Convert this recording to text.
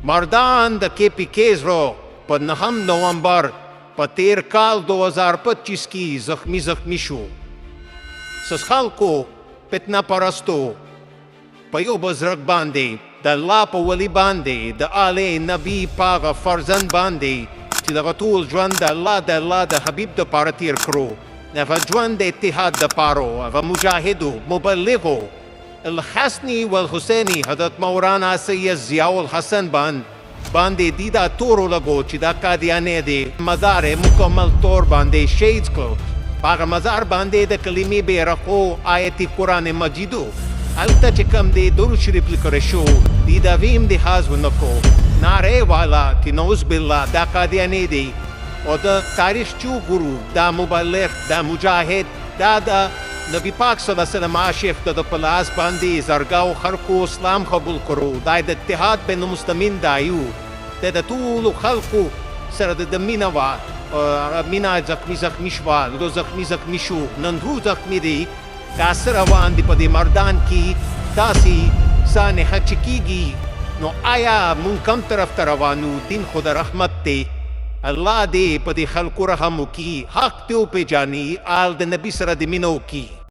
مردان د KPKs رو په 9 نومبر په تیر کال 2025 کې زخمی شو. سس خلکو فتنه پرستو په یو بزرګ باندې د الله په ولی باندې د Ale-Nabi پاغه فرزند باندې چې دغه ټول ژوند د الله د حبیب دپاره تیر کړو. هغه ژوند د اتحاد دپاره هغه مجاهدو مبلغو الحسنی والحسینی حضرت مولانا سید ضیاء الحسن باندې دی دا تورو لګو چې دا قادیانی دی مزار مکمل طور باندې شهید کړو. په هغه مزار باندې د کلمې بیرغو آیت قرآن مجیدو هلته چې کوم دی درود شریف لیکلی شو دی دا ویم دی حاضر نکو ناره والا چې نعوذ بالله دا قادیانی دی او د تاریخ چو ګورو دا مبلغ دا مجاهد دا د نبی پاک صلی الله علیه وسلم عاشق د په لاس باندې زرګاو خلکو اسلام قبول کړو. دا د اتحاد بین المسلمین دا یو د ټولو خلکو سره د مینه وه. مینه زخمی شوه لو زخمی شو نن رو زخمی دی کاسه روان دی په دې مردان کې داسې سانحه چې کېږي نو آیا مونږ کوم طرف ته روانو؟ دین خو د رحمت دی. الله دې په دې خلکو رحم وکړي، حق دې وپېژني، آل د نبي سره دې مینه وکړي.